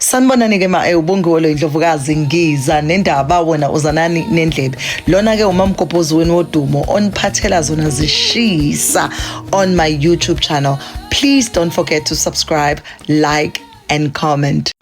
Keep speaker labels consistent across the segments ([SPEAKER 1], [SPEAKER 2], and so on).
[SPEAKER 1] Sanibonani ke ubongiwe Indlovukazi Ngiza nendaba wona uzanani nendlebe. Lona ke umamgobhozi wenu wodumo oniphathela zona zishisa on my YouTube channel. Please don't forget to subscribe, like and comment.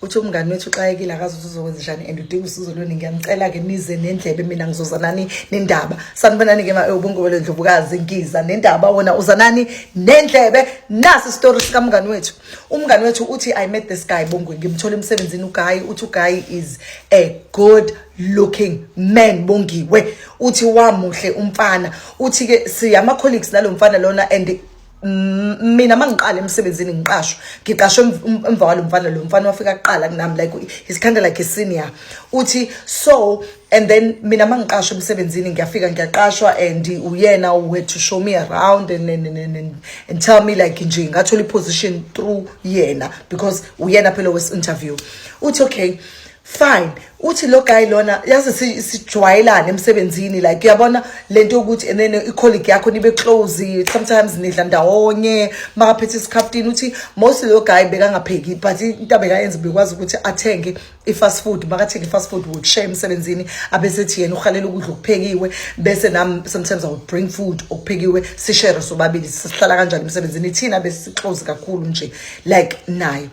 [SPEAKER 1] Uthi umngani wethu uxayekile akazi ukuthi uzokwenza njani and udinga usizo lweni ngiyamcela ke nize nendlebe mina ngizozanani nendaba. Sanibonani ke ubongiwe Ndlovukazi Ngiza nendaba wona uzanani nendlebe. Nasi story sika mngani wethu. Umngani wethu uthi I met this guy Bongwe ngimthola emsebenzini uGuy uthi uGuy is a good looking man Bongiwe. Uthi wamuhle umfana. Uthi ke siyama colleagues nalo mfana lona and mina mangiqala emsebenzini ngiqashwe emva kwalo mfana lo mfana wafika kuqala kunami like he's kind of like a senior. Uthi so and then mina mangiqashwe emsebenzini ngiyafika ngiyaqashwa and uyena were to show me around and tell me like nje ngathola position through yena because uyena phela wes interview. Uthi okay fine. Uthi lo guy lona yazi sijwayelana emsebenzini like uyabona lento ukuthi and then icolleague yakho nibe close sometimes nidla ndawonye makaphethe isikhaftini. Uthi most lo guy bekangapheki but into abekayenza bekwazi ukuthi athenge ifast food makathenge ifast food would share emsebenzini abesethi yena uhalela ukudla okuphekiwe bese nami sometimes I would bring food okuphekiwe sishare sobabili sihlala kanjani emsebenzini thina bese close kakhulu nje like naye.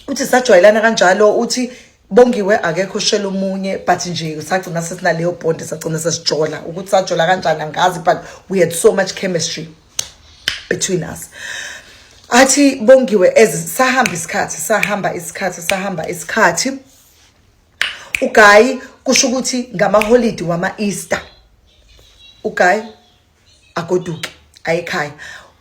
[SPEAKER 1] Uthi sajwayelana kanjalo uthi Bongiwe akekho shela umunye but nje sagcina sesinaleyo bond sagcina sesijola ukuthi sajola kanjani angazi but we had so much chemistry between us. Athi Bongiwe sahamba isikhathi uGuy kusho ukuthi ngama holiday wama Easter uGuy agoduke ayikhaya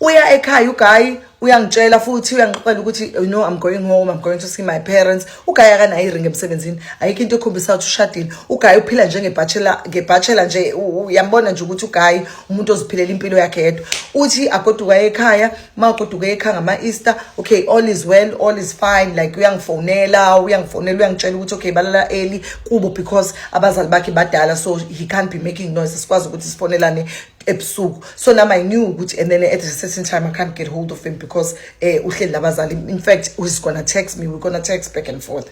[SPEAKER 1] uya ekhaya uGuy uyangitshela futhi uyangixoxela ukuthi I'm going home, I'm going to see my parents. uGuy akanayo iring emsebenzini ayikho into ekhombisa ukuthi ushadile. uGuy uphila njengebachelor nje uyambona nje ukuthi uGuy umuntu oziphilela impilo yakhe yedwa. Uthi agoduka ekhaya magoduka ekhaya ngama Easter okay all is well, all is fine like uyangifonela uyangitshela ukuthi okay balala early kubo because abazali bakhe badala so he can't be making noise sikwazi ukuthi sifonelane ebusuku. So now I knew ukuthi and then at a certain time I can't get hold of him because uhleli labazali. In fact he's gonna text me, we're gonna text back and forth.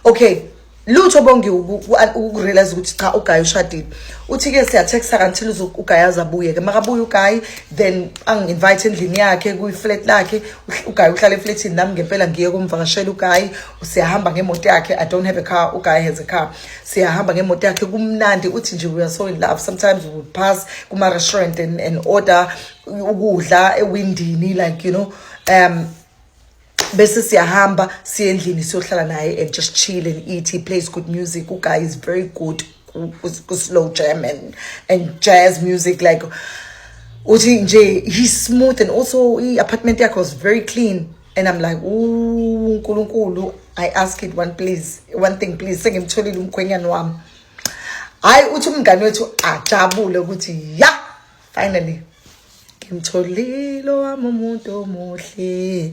[SPEAKER 1] Okay lutho bonke ukurealize ukuthi cha uGuy ushadile. Uthi ke siya text until uGuy azabuye ke makabuye uGuy then angi-invite endlini yakhe kuyi-flat lakhe. uGuy uhlala eflatini nami ngempela ngiye kumvakashela uGuy siyahamba ngemoto yakhe. I don't have a car, uGuy has a car. Siyahamba ngemoto yakhe kumnandi. Uthi nje we are so in love. Sometimes we would pass kuma restaurant and order ukudla ewindini like you know bese siyahamba siye endlini siyohlala naye and just chill and eat. He plays good music. uGuy is very good with slow jam and jazz music like uthi nje he's smooth and also apartment yakhe was very clean and I'm like ooh uNkulunkulu I ask it one thing please sengimtholile umkhwenyana wami. Hayi uthi umngani wethu ajabule ukuthi ya finally ngimtholile wami umuntu omuhle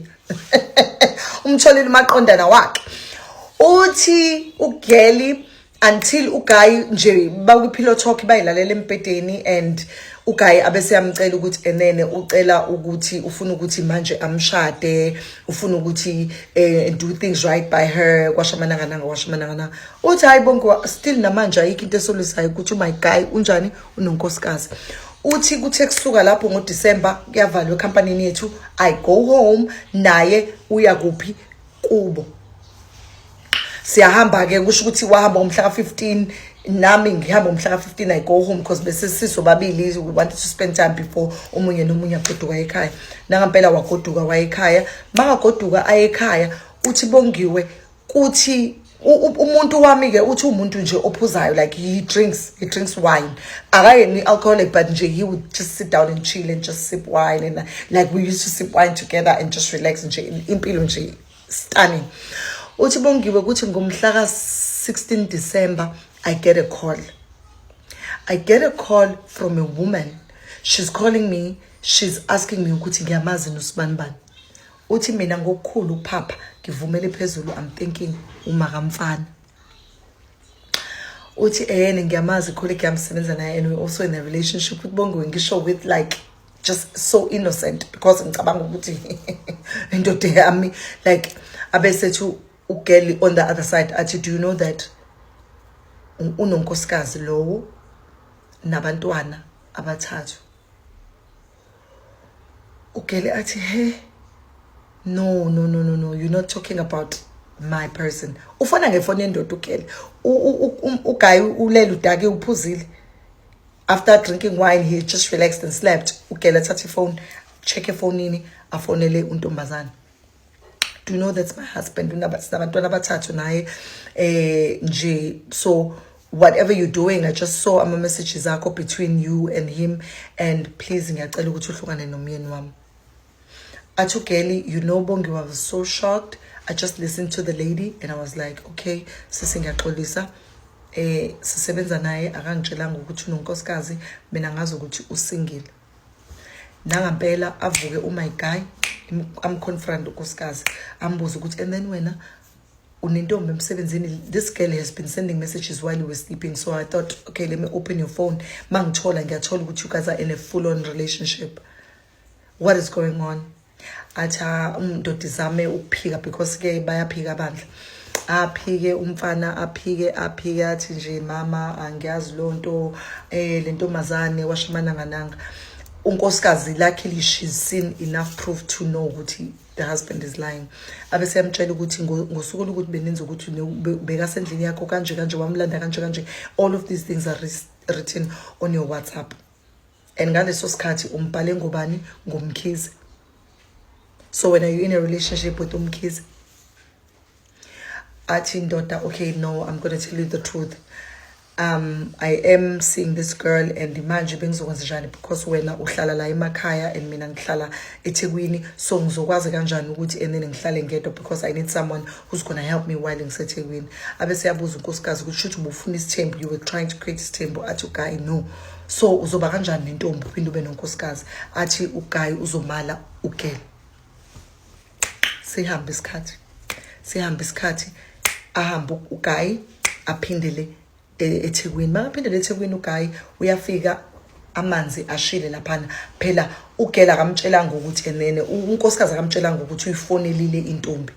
[SPEAKER 1] umtholile maqondana wakhe. Uthi ugeli until uGuy nje bakwipillow talk bayilalela empedeni and uGuy abese yamcela ukuthi enene ucela ukuthi ufuna ukuthi manje amshade ufuna ukuthi do things right by her kwashamananga. Uthi hayi bonke still namanje ayikho into esolusayo ukuthi my Guy unjani unonkosikazi. Uthi kuthe kusuka lapho ngoDecember kuyavalwa ecompany yethu I go home naye uya kuphi kubo. Siyahamba ke kusho ukuthi wahamba ngomhla ka15 nami ngihamba ngomhla ka15 I go home because bese sisobabili we wanted to spend time before omunye nomunye agoduka ekhaya. Nangempela wagoduka wayekhaya makagoduka ayekhaya. Uthi Bongiwe kuthi umuntu wami ke uthi umuntu nje ophuzayo like he drinks wine akayeni alcoholic but nje he would just sit down and chill and just sip wine and like we used to sip wine together and just relax nje impilo nje stunning. Uthi Bongiwe kuthi ngomhla ka16 December I get a call from a woman. She's calling me, she's asking me ukuthi ngiyamazi noSibanibani. Uthi mina ngokukhulu uPapa ngivumele phezulu I'm thinking umakamfana. Uthi eyene ngiyamazi colleague yamsebenza naye and we also in a relationship with Bongiwe ngisho with like just so innocent because ngicabanga ukuthi indoda yami like abesethu ugeli on the other side athi, do you know that unonkosikazi lowo nabantwana abathathu? Ugeli athi, hey, no, you're not talking about my person. Ufona ngefoni yendoda ugeli. Uguy ulele udake uphuzile. After drinking wine, he just relaxed and slept. Ugeli athatha ifone, check efonini, afonele untombazana. Do you know that's my husband? Unabantwana abathathu naye nje. So whatever you're doing, I just saw ama messages akho between you and him, and please ngiyacela ukuthi uhlukane nomyeni wami. Athi ugeli, you know Bongi, I was so shocked. I just listened to the lady and I was like, okay, sisi ngiyaxolisa. Sisebenza naye akangitshelanga ukuthi unonkosikazi, mina ngazi ukuthi usingile. Nangampela avuke my guy, confront unkosikazi, ambuza ukuthi, and then wena unentombi emsebenzini. This girl has been sending messages while you were sleeping, so I thought, okay, let me open your phone. Mangithola ngiyathola ukuthi you guys are in a full-on relationship. What is going on? Atha umdodi zame ukuphika, because ke bayaphika bandla. Aphike umfana, aphike athi nje, mama angiyazi lonto, le ntombazane washimana ngananga. Unkosikazi, luckily she's seen enough proof to know ukuthi the husband is lying. Abese yamtshela ukuthi ngosuku ukuthi beninzi ukuthi bekasendlini yakho kanje wamlanda kanje. All of these things are written on your WhatsApp. And ngaleso sikhathi umbhale ngobani? Ngomkhize. So when are you in a relationship with Umkhize? Athi ndoda, okay, no, I'm going to tell you the truth. I am seeing this girl, and manje bengizokwenza njani, because wena uhlala la emakhaya and mina ngihlala eThekwini, so ngizokwazi kanjani ukuthi and then ngihlale ngedwa, because I need someone who's going to help me while ngiseThekwini. Abese yabuza unkosikazi ukuthi shuthi ubufuna isithembu, you were trying to create isithembu. Athi uguy, no. So uzoba kanjani nentombi uphinde ube nonkosikazi? Athi uguy uzomala ugeli. Sihamba isikhathi ahamba uguy aphindele eThekwini. Makaphindele eThekwini uguy uyafika amanzi ashile laphana. Phela ugela akamtshelanga ukuthi enene unkosikazi akamtshelanga ukuthi uyifonelile intombi.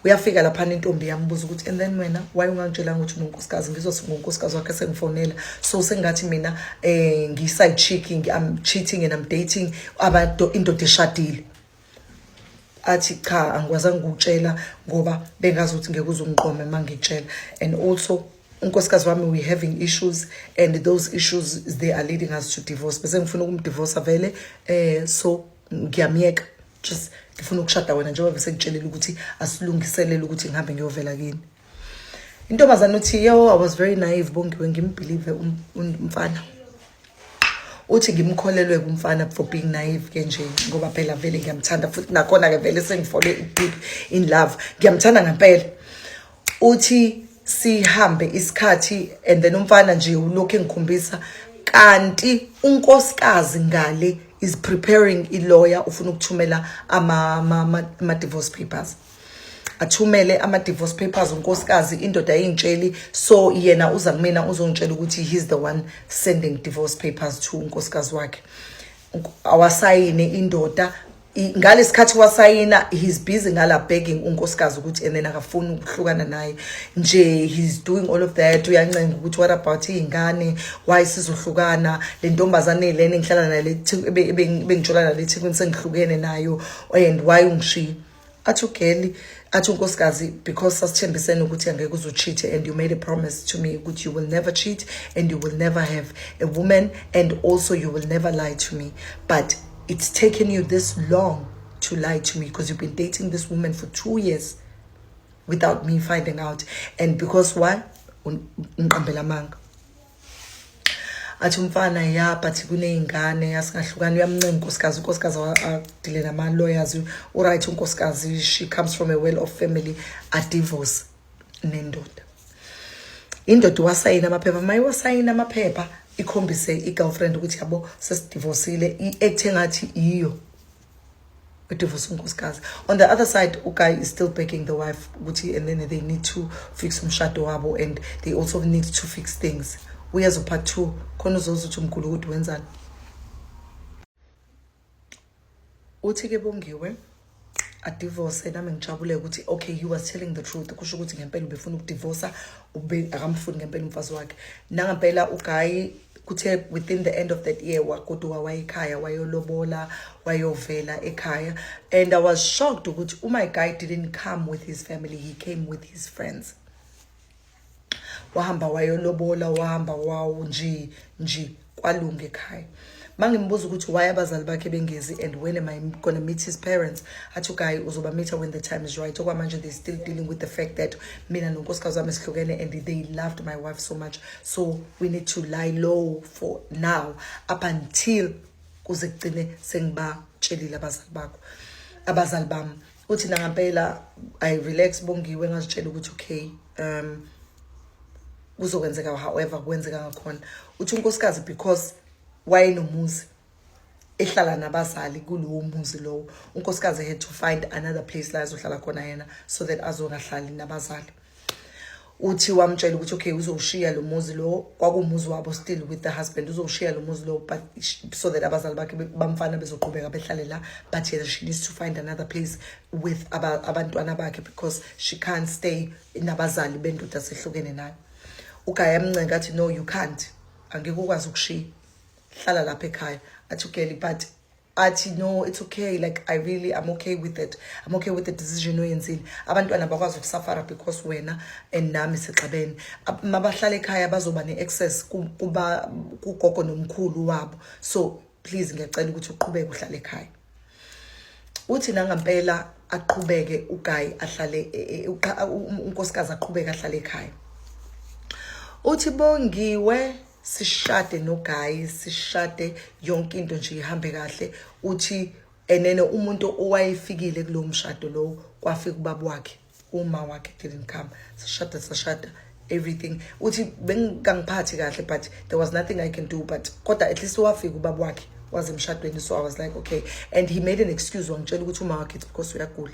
[SPEAKER 1] Uyafika laphana intombi yambuza ukuthi, and then wena why ungangitshelanga ukuthi unonkosikazi? Ngizothi ngonkosikazi wakhe sengifonela, so sengathi mina ngi-side checking, I'm cheating and I'm dating indoda eshadile. Athi cha, angikwazanga ukutshela ngoba bengazi ukuthi ngeke uzongiqome mangitshela. And also unkosikazi wami, we having issues, and those issues they are leading us to divorce. Bese ngifuna ukumdivorce vele, so ngiyamyeka, just ngifuna ukushada wena njengoba bese ngitshelile ukuthi asilungiselele ukuthi ngihambe ngiyovela kini. Intombazana uthi, yo, I was very naive Bongiwe, ngimbelieve umfana. Uthi ngimkholelwe kumfana for being naive ke nje ngoba phela vele ngiyamthanda, futhi nakhona ke vele sengifole deep in love, ngiyamthanda ngempela. Uthi sihambe isikhathi, and then umfana nje ulokhu engikhombisa, kanti unkosikazi ngale is preparing i-lawyer, ufuna ukuthumela ama divorce papers. Athumele ama divorce papers unkosikazi, indoda ayingitsheli, so yena uza kumina uzongitshela ukuthi he's the one sending divorce papers to unkosikazi wakhe. Awasayine indoda, ngalesikhathi wasayina he's busy ngala begging unkosikazi ukuthi and then akafuni ukuhlukana naye nje. He's doing all of that, uyancenga ukuthi what about ingane, why sizohlukana, le ntombazane lena ngihlala nayo bengitshola nale eThekwini sengihlukene nayo, and why ungishiya? Athi ugeli, athi unkosikazi, because sasithembisene ukuthi angeke uzocheat, and you made a promise to me ukuthi you will never cheat and you will never have a woman, and also you will never lie to me, but it's taken you this long to lie to me because you've been dating this woman for 2 years without me finding out. And because why? Unqambela manga. Athi umfana, ya, but kuneyingane asingahlukani. Uyamncenga unkosikazi, unkosikazi adile nama lawyers. Alright, unkosikazi, she comes from a well-off family, a divorce nendoda. Indoda wasayina amaphepha, maye wasayina amaphepha ikhombise i-girlfriend ukuthi yabo sesidivorceile, i-acting ngathi iyo divorce unkosikazi. On the other side, uguy is still begging the wife ukuthi, and then they need to fix umshado wabo, and they also need to fix things. Uyazo part 2 khona uzozuthi umkhulu ukuthi wenzani. Uthi ke Bongiwe, adivorce nami ngijabule ukuthi okay you was telling the truth kusho ukuthi ngempela ubefuna ukudivorce akamfuni ngempela umfazi wakhe nangempela uGuy kuthe within the end of that year wagoduka wayekhaya wayolobola wayovela ekhaya and I was shocked ukuthi my guy didn't come with his family, he came with his friends. Wahamba wayolobola wahamba wawo nje kwalunga ekhaya. Mangimbuza ukuthi why abazali bakhe bengezi and when am I going to meet his parents, athi uGuy uzoba meet when the time is right. Okwamanje they still dealing with the fact that mina nonkosikazi wami sihlukene and they loved my wife so much, so we need to lie low for now up until kuze kugcine sengibatshelile abazali bami uthi nangempela I relax Bongiwe ngazitshela ukuthi okay kuzokwenzeka however kwenzeka ngakhona uthi unkosikazi because wayenomuzi ehlala nabazali kulowo muzi lowo unkosikazi had to find another place la azohlala khona yena so that azongahlali nabazali. Uthi wamtshela ukuthi okay uzoshiya lo muzi lo kwakumuzi wabo still with the husband uzoshiya lo muzi lo but so that abazali bakhe bamfana bezoqhubeka behlale la but yet she needs to find another place with abantwana bakhe because she can't stay nabazali bendoda sehlukene nayo. uGuy amncenga athi no you can't angeke ukwazi ukushiya hlala lapha ekhaya athi okay but athi no it's okay like I'm okay with it, I'm okay with the decision oyenzile abantwana bakwazi ukusafara because wena and nami sixabene mabahlala ekhaya bazoba ne-access kuba kugogo nomkhulu wabo so please ngiyacela ukuthi uqhubeke uhlale ekhaya. Uthi nangempela aqhubeke uGuy ahlale unkosikazi aqhubeke ahlale ekhaya. Uthi Bongiwe sishade noGuy sishade yonke into nje ihambe kahle uthi enene umuntu owayefikile kulo mshado lo kwafika ubaba wakhe uma wakhe didn't come sishada everything uthi bengangiphathi kahle but there was nothing I can do but kodwa at least wafika ubaba wakhe waze emshadweni so I was like okay and he made an excuse wangitshela ukuthi uma wakhe because uyagula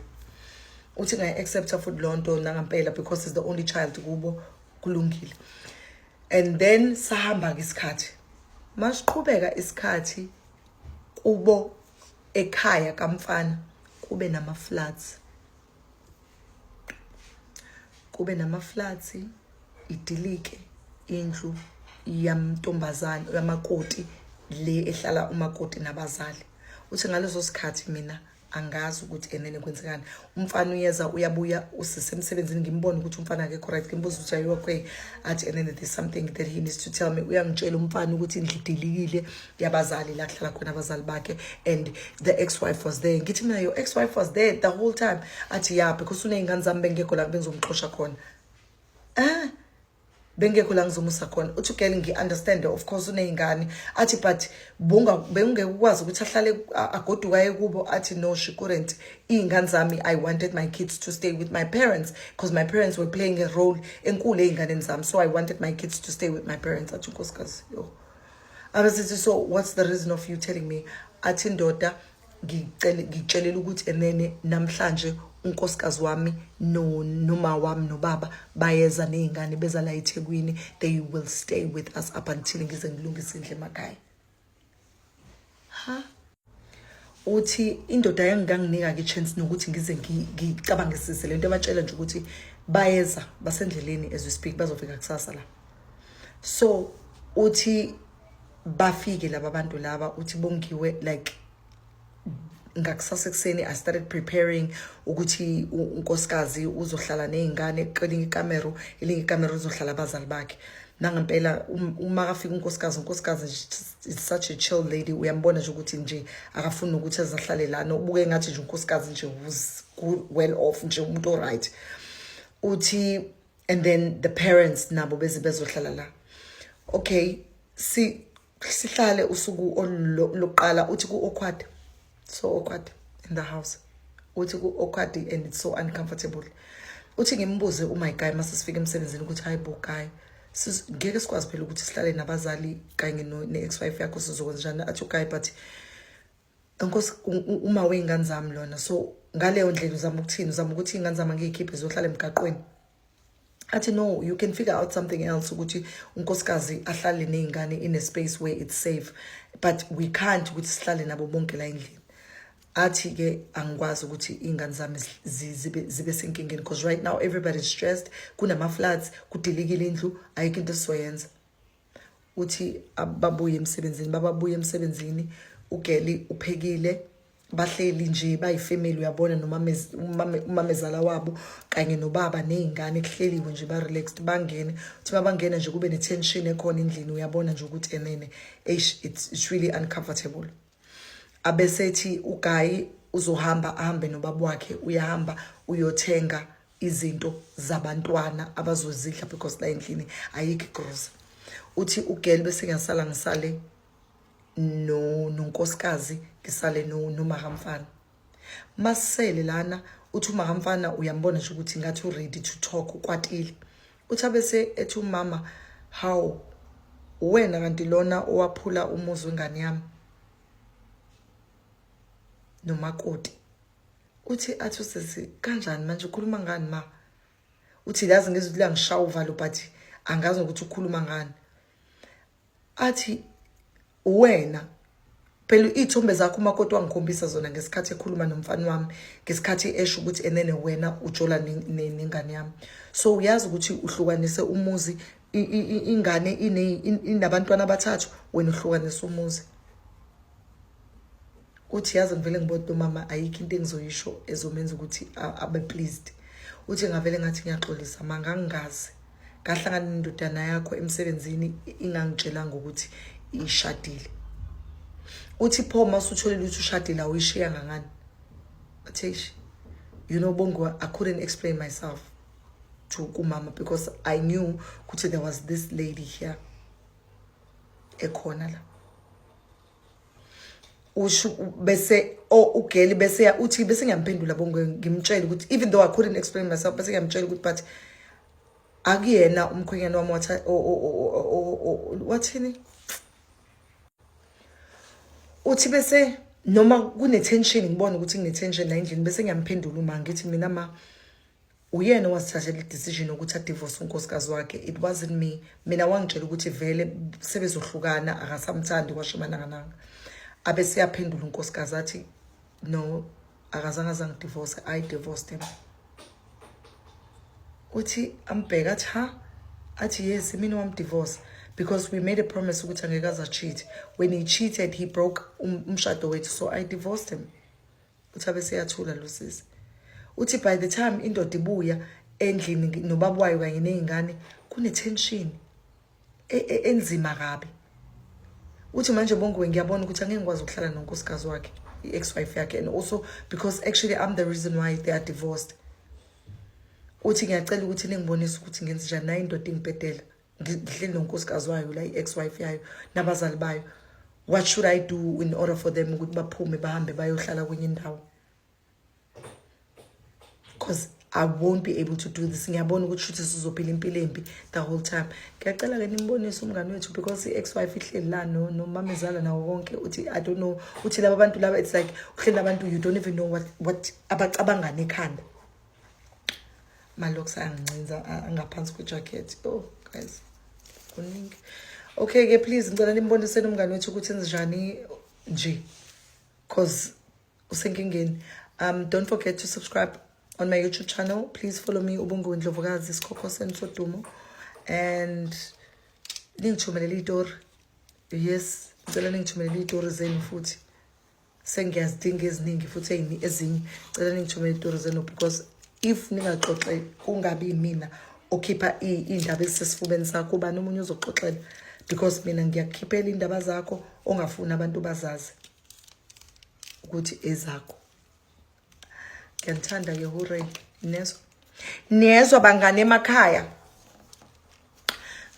[SPEAKER 1] uthi ngayi accepta futhi lonto nangempela because he's the only child kubo kulungile. And then sahamba isikhathi masiqhubeka isikhathi kubo ekhaya kamfana kube nama flats idilike indlu yamntombazana yamakoti le ehlala umakoti nabazali. Uthi ngaleso sikhathi mina angazi ukuthi enene kwenzekani umfana uyeza uyabuya usisemsebenzini ngimbona ukuthi umfana akhe correct ngimbuza ukuthi ayi okay athi enene there's something that he needs to tell me uyangitshela umfana ukuthi indlidilikile yabazali la kuhlala khona abazali bakhe and the ex-wife was there. Ngithi mina your ex-wife was there the whole time athi yeah because uneyingane zami bengekho la bengizomxosha khona bengekho la ngizomusa khona. Uthi girl ngi-understand of course uneyingane athi but bengekwazi ukuthi ahlale agodukaye kubo athi no she couldn't iy'ngane zami I wanted my kids to stay with my parents because my parents were playing a role enkulu ey'nganeni zami so I wanted my kids to stay with my parents. Athi unkosikazi yo abasithi so what's the reason of you telling me athi ndoda ngikutshelela ukuthi enene namhlanje unkosikazi wami noma wami nobaba bayeza nezingane beza la eThekwini they will stay with us up until ngize ngilungise indle emakhaya. Uthi indoda yanginganika ke chance nokuthi ngize ngicabangisise lento abatshela nje ukuthi bayeza basendleleni as we speak bazofika kusasa la. So uthi bafike laba bantu laba uthi Bongiwe like ngakusasa ekseni I started preparing ukuthi unkosikazi uzohlala nezingane kwelinye ikamero uzohlala abazali bakhe nangempela uma kafika unkosikazi is such a chill lady uyambona nje ukuthi nje akafuni ukuthi azahlale lana ubuke ngathi nje unkosikazi nje was well off nje umuntu alright. Uthi and then the parents nabo bezohlala la okay sihlale usuku lokuqala uthi ku awkward so awkward in the house uthi ku awkward and it's so uncomfortable. Uthi ngimbuze my guy masifika emsebenzini ukuthi hayi bo guy ngeke sikwazi phela ukuthi sihlale nabazali kanye ne-ex-wife yakho sizokwenza njani. Athi guy but enkosi uma weyingane zami lona so ngaleyo ndlela uzama ukuthini uzama ukuthi ingane zami ngiyikhiphe zohlala emgaqweni. Athi no you can figure out something else ukuthi unkosikazi ahlale nezingane in a space where it's safe but we can't ukuthi sihlale nabo bonke la endlini. athi-ke angikwazi ukuthi iy'ngane zami zibe senkingeni because right now everybody's stressed, kunama-floods, kudilikile indlu, ayikho into esizoyenza. Uthi babuye emsebenzini, bababuye emsebenzini, ugeli uphekile, bahleli nje bayifamily uyabona, umamezala wabo kanye nobaba ney'ngane kuhleliwe nje ba-relaxed, bangene. Uthi mabangena nje kube ne-tension ekhona endlini, uyabona nje ukuthi enene it's really uncomfortable. Abesethi uGayi uzohamba ahambe nobaba wakhe, uyahamba uyothenga izinto zabantwana abazozidla because la endlini ayikho igrocery. Uthi ugeli bese ngisale nonkosikazi, ngisale noMahamfana. Masele lana uthi uMahamfana uyambona nje ukuthi ngathi ready to talk, ukwatile. Uthi bese ethi umama, how wena kanti lona owaphula umuzi wengane yami nomakoti. Uthi athi usisi kanjani manje ukhuluma ngani ma? Uthi lazi ngizwe la ngishaya uvalo but angazi ukuthi ukhuluma ngani. Athi wena phela ithombe zakho umakoti wangikhombisa zona ngesikhathi ekhuluma nomfana wami, ngesikhathi esho ukuthi enene wena ujola nengane yami. So uyazi ukuthi uhlukanise umuzi, ingane inabantwana abathathu, wena uhlukanise umuzi. Uthi yazi ngivele ngibona mama ayikho into engizoyisho ezomenza ukuthi abe pleased. Uthi ngavele ngathi ngiyaxolisa mangangazi kahlangana nendodana yakho emsebenzini ingangitshelanga ukuthi ishadile. Uthi pho masutholile ukuthi ushadile awuyishiya ngangani. Athish, you know Bongo, I couldn't explain myself to kumama because I knew ukuthi there was this lady here ekhona la. Usho bese ugeli bese uthi bese ngiyamphendula Bongo ngimtshela ukuthi even though I couldn't explain myself bese ngiyamtshela ukuthi but akuyena umkhwenyana wami wathini. Uthi bese noma kune tension ngibona ukuthi ngine tension la endlini bese ngiyamphendula uma ngithi mina ma uyena wasithathela i-decision ukuthi adivorce unkosikazi wakhe. It wasn't me. Mina wangitshela ukuthi vele sebezohlukana akasamthandi washimana kananga. Abese yaphendula unkosikazi athi no akazange divorce, I divorced him. Uthi ambheka athi ha, athi yes mina wamdivorce because we made a promise ukuthi angeke aza cheat. When he cheated he broke umshado wethu, so I divorced him. Uthi abese yathula lo sisi. Uthi by the time indoda ibuya endlini nobaba wayo kanye nezingane kune tension enzima kabi. Uthi manje Bongo ngiyabona ukuthi angeke ngikwazi ukuhlala nonkosikazi wakhe, i-ex-wife yakhe, and also because actually I'm the reason why they are divorced. Uthi ngiyacela ukuthi ningibonise ukuthi ngenze njani na indoda ingibhedela ngihleli nonkosikazi wayo la i-ex-wife yayo nabazali bayo. What should I do in order for them ukuthi baphume bahambe bayohlala kwenye indawo? Because I won't be able to do this. Ngiyabona ukuthi shuthi sizophila impilo embi the whole time. Ngiyacela ke nimbonise umngane wethu because i-ex-wife ihleli la nomamezala nawo konke. Uthi I don't know, uthi laba bantu laba it's like uhleli nabantu you don't even know what abacabangana ekhanda. Malokhu angincinza angaphansi kwejacket. Oh guys, kuningi. Okay ke please ngicela nimbonise umngane wethu ukuthi enze njani nje because usenkingeni. Don't forget to subscribe on my YouTube channel. Please follow me Ubongo Ndlovukazi Sikhokho Sensodumo and ningithumelele itori. Yes, ngicela ningithumelele itori zenu futhi. Sengiyazidinga eziningi futhi ezinye. Ngicela ningithumelele itori zenu because if ningaxoxe kungabi mina okhipha indaba ezisesifubeni sakho ubani omunye uzoxoxela because mina ngiyakhiphela indaba zakho ongafuna abantu bazazi ukuthi ezakho. Ngiyantanda ke hore nezwa bangane emakhaya.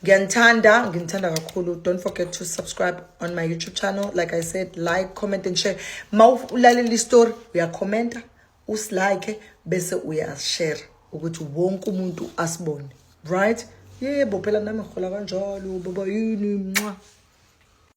[SPEAKER 1] Ngiyantanda kakhulu. Don't forget to subscribe on my YouTube channel. Like I said, like, comment and share. Mawulalela story uyakhomenta, usilike bese uyashare ukuthi wonke umuntu asibone. Right? Yebo phela nami ngihola kanjalo baba yini mwa.